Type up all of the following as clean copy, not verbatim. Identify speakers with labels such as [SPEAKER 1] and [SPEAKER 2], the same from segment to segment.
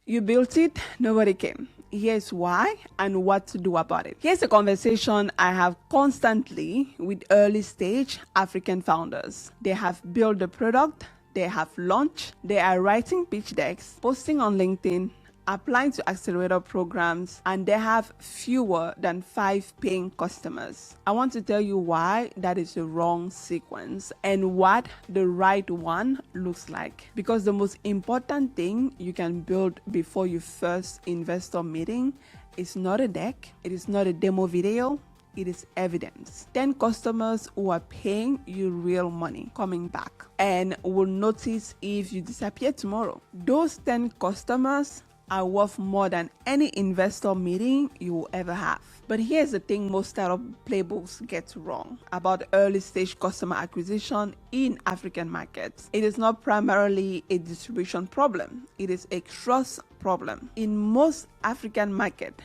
[SPEAKER 1] You built it, nobody came. Here's why and what to do about it. Here's a conversation I have constantly with early stage African founders. They have built the product, they have launched, they are writing pitch decks, posting on LinkedIn, applying to accelerator programs, and they have fewer than 5 paying customers. I want to tell you why that is the wrong sequence and what the right one looks like. Because the most important thing you can build before your first investor meeting is not a deck, it is not a demo video, it is evidence. 10 customers who are paying you real money coming back and will notice if you disappear tomorrow. Those 10 customers are worth more than any investor meeting you will ever have. But here's the thing most startup playbooks get wrong about early stage customer acquisition in African markets. It is not primarily a distribution problem. It is a trust problem. In most African markets,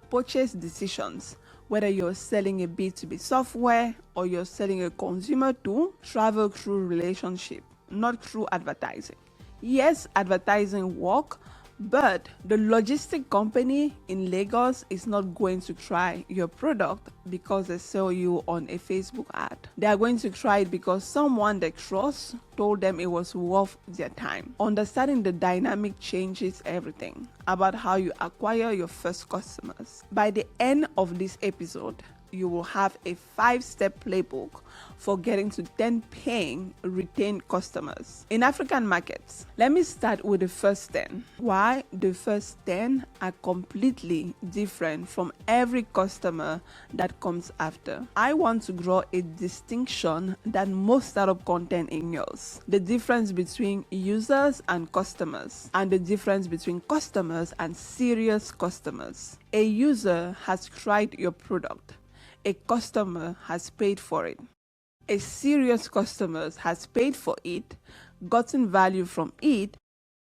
[SPEAKER 1] purchase decisions, whether you're selling a B2B software or you're selling a consumer tool, travel through relationship, not through advertising. Yes, advertising works, but the logistic company in Lagos is not going to try your product because they sell you on a Facebook ad. They are going to try it because someone they trust told them it was worth their time. Understanding the dynamic changes everything about how you acquire your first customers. By the end of this episode, you will have a 5-step playbook for getting to 10 paying retained customers in African markets. Let me start with the first 10. Why the first 10 are completely different from every customer that comes after. I want to draw a distinction that most startup content ignores. The difference between users and customers, and the difference between customers and serious customers. A user has tried your product. A customer has paid for it. A serious customer has paid for it, gotten value from it,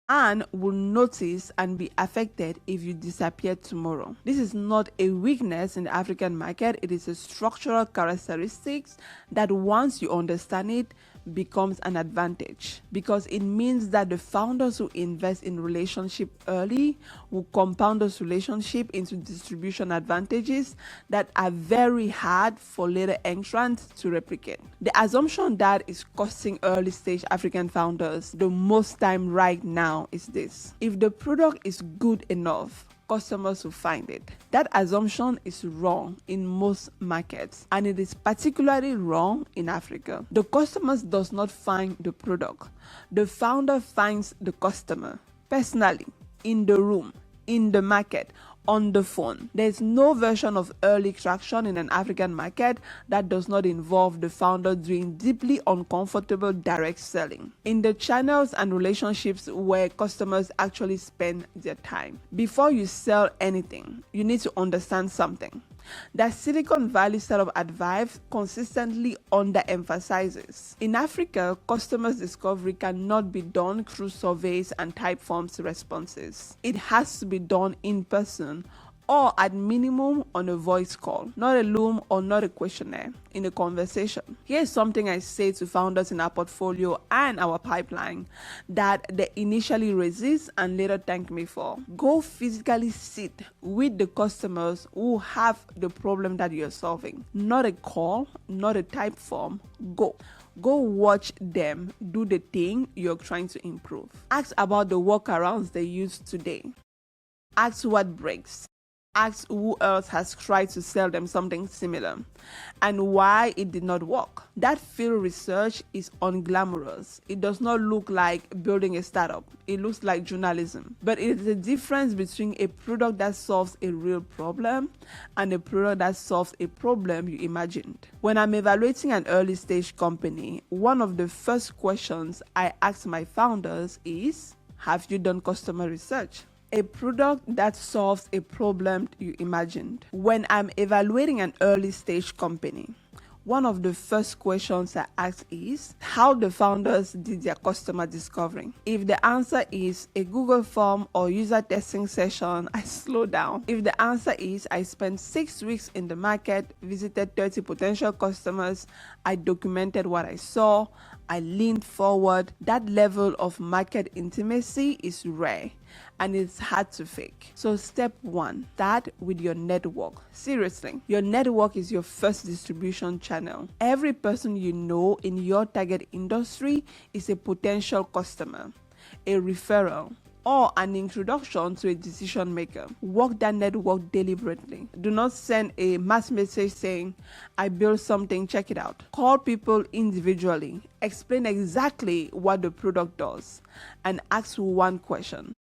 [SPEAKER 1] and will notice and be affected if you disappear tomorrow. This is not a weakness in the African market. It is a structural characteristic that once you understand it, becomes an advantage, because it means that the founders who invest in relationship early will compound those relationship into distribution advantages that are very hard for later entrants to replicate. The assumption that is costing early stage African founders the most time right now is this: if the product is good enough, customers will find it. That assumption is wrong in most markets, and it is particularly wrong in Africa. The customers does not find the product. The founder finds the customer personally, in the room, in the market, on the phone. There's no version of early traction in an African market that does not involve the founder doing deeply uncomfortable direct selling in the channels and relationships where customers actually spend their time. Before you sell anything, you need to understand something that Silicon Valley startup advice consistently underemphasizes. In Africa, customers discovery cannot be done through surveys and type forms responses. It has to be done in person, or at minimum on a voice call, not a Loom or not a questionnaire, in a conversation. Here's something I say to founders in our portfolio and our pipeline that they initially resist and later thank me for. Go physically sit with the customers who have the problem that you're solving. Not a call, not a type form. Go watch them do the thing you're trying to improve. Ask about the workarounds they use today. Ask what breaks. Ask who else has tried to sell them something similar and why it did not work. That field research is unglamorous. It does not look like building a startup. It looks like journalism. But it is a difference between a product that solves a real problem and a product that solves a problem you imagined. When I'm evaluating an early stage company, one of the first questions I ask my founders is, have you done customer research? A product that solves a problem you imagined. When I'm evaluating an early stage company, one of the first questions I ask is how the founders did their customer discovery. If the answer is a Google form or user testing session, I slow down. If the answer is I spent 6 weeks in the market, visited 30 potential customers, I documented what I saw, I leaned forward. That level of market intimacy is rare and it's hard to fake. So step 1, start with your network. Seriously, your network is your first distribution channel. Every person you know in your target industry is a potential customer, a referral, or an introduction to a decision maker. Work that network deliberately. Do not send a mass message saying, I built something, check it out. Call people individually. Explain exactly what the product does and ask one question.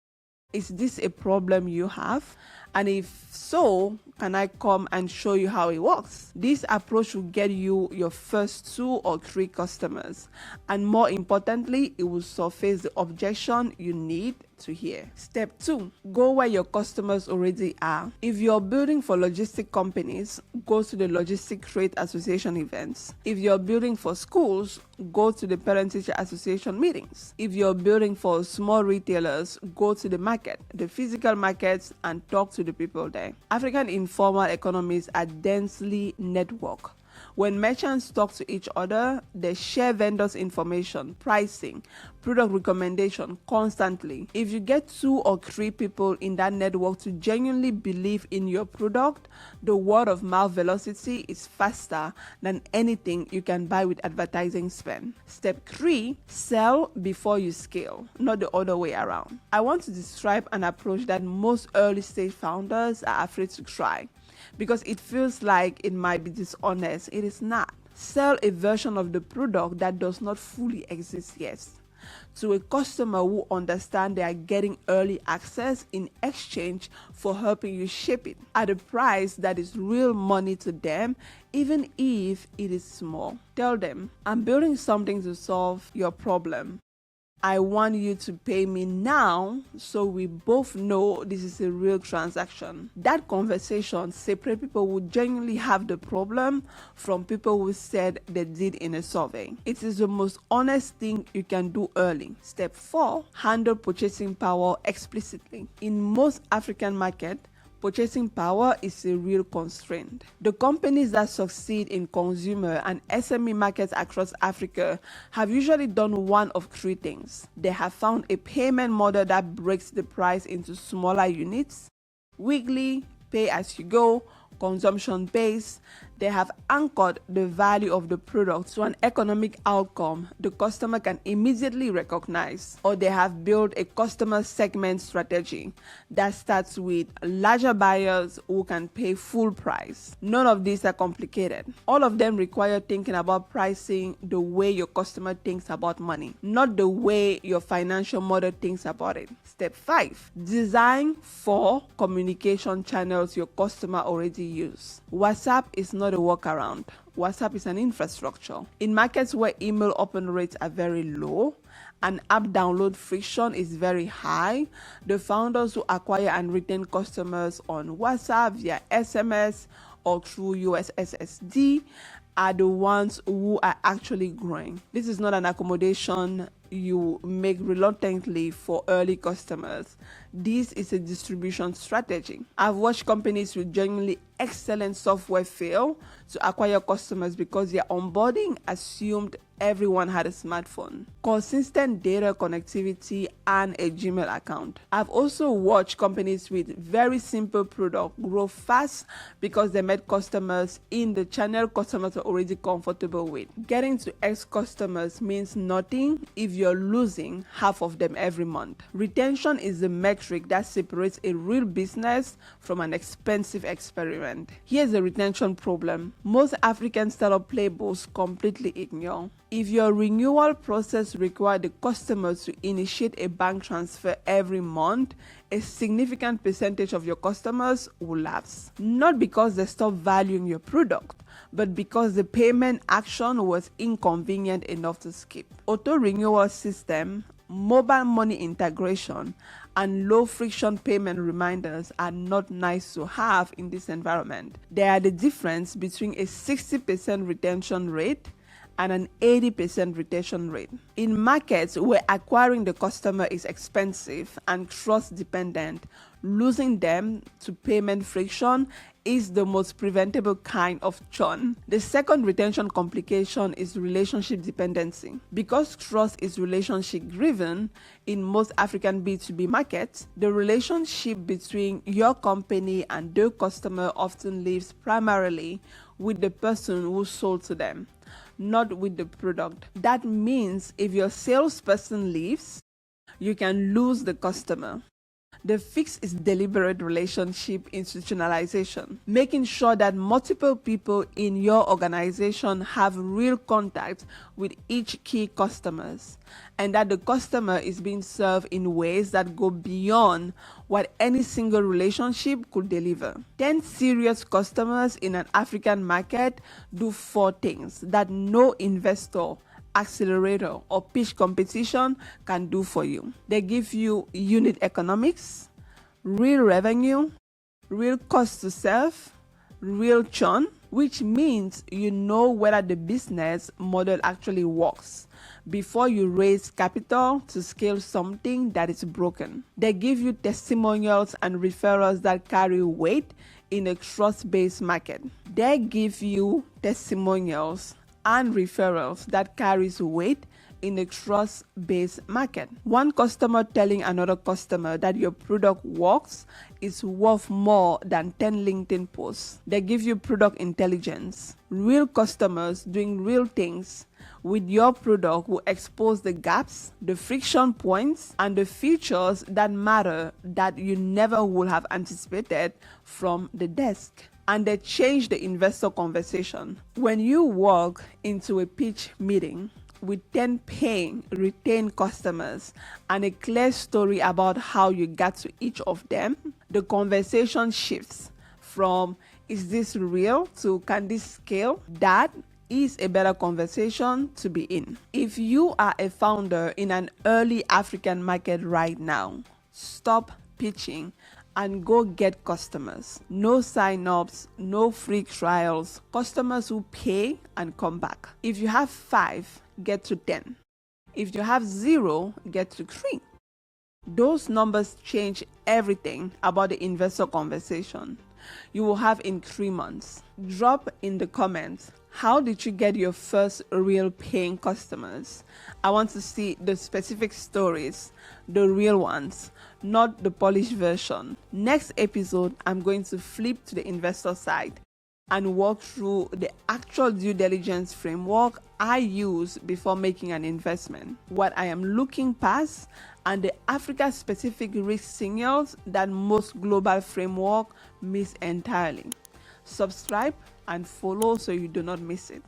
[SPEAKER 1] Is this a problem you have? And if so, can I come and show you how it works? This approach will get you your first 2 or 3 customers. And more importantly, it will surface the objection you need to hear. Step 2, go where your customers already are. If you're building for logistic companies, go to the Logistic Trade Association events. If you're building for schools, go to the Parent-Teacher Association meetings. If you're building for small retailers, go to the market, the physical markets, and talk to the people there. African informal economies are densely networked. When merchants talk to each other, they share vendors' information, pricing, product recommendation constantly. If you get 2 or 3 people in that network to genuinely believe in your product, the word of mouth velocity is faster than anything you can buy with advertising spend. Step 3, sell before you scale, not the other way around. I want to describe an approach that most early stage founders are afraid to try, because it feels like it might be dishonest. It is not. Sell a version of the product that does not fully exist yet to a customer who understands they are getting early access in exchange for helping you ship it at a price that is real money to them, even if it is small. Tell them, I'm building something to solve your problem. I want you to pay me now so we both know this is a real transaction. That conversation separates people who genuinely have the problem from people who said they did in a survey. It is the most honest thing you can do early. Step 4, handle purchasing power explicitly. In most African markets, purchasing power is a real constraint. The companies that succeed in consumer and SME markets across Africa have usually done one of 3 things. They have found a payment model that breaks the price into smaller units, weekly, pay as you go, consumption based. They have anchored the value of the product to an economic outcome the customer can immediately recognize, or they have built a customer segment strategy that starts with larger buyers who can pay full price. None of these are complicated. All of them require thinking about pricing the way your customer thinks about money, not the way your financial model thinks about it. Step 5, design 4 communication channels your customer already use. WhatsApp is not a workaround. WhatsApp is an infrastructure. In markets where email open rates are very low and app download friction is very high, the founders who acquire and retain customers on WhatsApp via SMS or through USSD are the ones who are actually growing. This is not an accommodation you make reluctantly for early customers. This is a distribution strategy. I've watched companies with genuinely excellent software fail to acquire customers because their onboarding assumed everyone had a smartphone, consistent data connectivity, and a Gmail account. I've also watched companies with very simple product grow fast because they met customers in the channel customers are already comfortable with. Getting to X customers means nothing if you're losing half of them every month. Retention is the metric that separates a real business from an expensive experiment. Here's a retention problem most African startup playbooks completely ignore. If your renewal process requires the customer to initiate a bank transfer every month, a significant percentage of your customers will lapse. Not because they stop valuing your product, but because the payment action was inconvenient enough to skip. Auto-renewal system, mobile money integration, and low-friction payment reminders are not nice to have in this environment. They are the difference between a 60% retention rate and an 80% retention rate. In markets where acquiring the customer is expensive and trust dependent, losing them to payment friction is the most preventable kind of churn. The second retention complication is relationship dependency. Because trust is relationship driven in most African B2B markets, the relationship between your company and their customer often lives primarily with the person who sold to them, not with the product. That means if your salesperson leaves, you can lose the customer. The fix is deliberate relationship institutionalization, making sure that multiple people in your organization have real contact with each key customers, and that the customer is being served in ways that go beyond what any single relationship could deliver. 10 serious customers in an African market do 4 things that no investor, accelerator, or pitch competition can do for you. They give you unit economics, real revenue, real cost to serve, real churn, which means you know whether the business model actually works before you raise capital to scale something that is broken. They give you testimonials and referrals that carry weight in a trust-based market. They give you testimonials and referrals that carries weight in a trust-based market. One customer telling another customer that your product works is worth more than 10 LinkedIn posts. They give you product intelligence. Real customers doing real things with your product will expose the gaps, the friction points, and the features that matter that you never would have anticipated from the desk. And they change the investor conversation. When you walk into a pitch meeting with 10 paying, retained customers and a clear story about how you got to each of them, the conversation shifts from, is this real, to can this scale? That is a better conversation to be in. If you are a founder in an early African market right now, stop pitching and go get customers. No sign-ups, no free trials, customers who pay and come back. If you have 5, get to 10. If you have 0, get to 3. Those numbers change everything about the investor conversation you will have in 3 months. Drop in the comments, how did you get your first real paying customers? I want to see the specific stories, the real ones, not the polished version. Next episode, I'm going to flip to the investor side and walk through the actual due diligence framework I use before making an investment, what I am looking past, and the Africa-specific risk signals that most global framework miss entirely. Subscribe and follow so you do not miss it.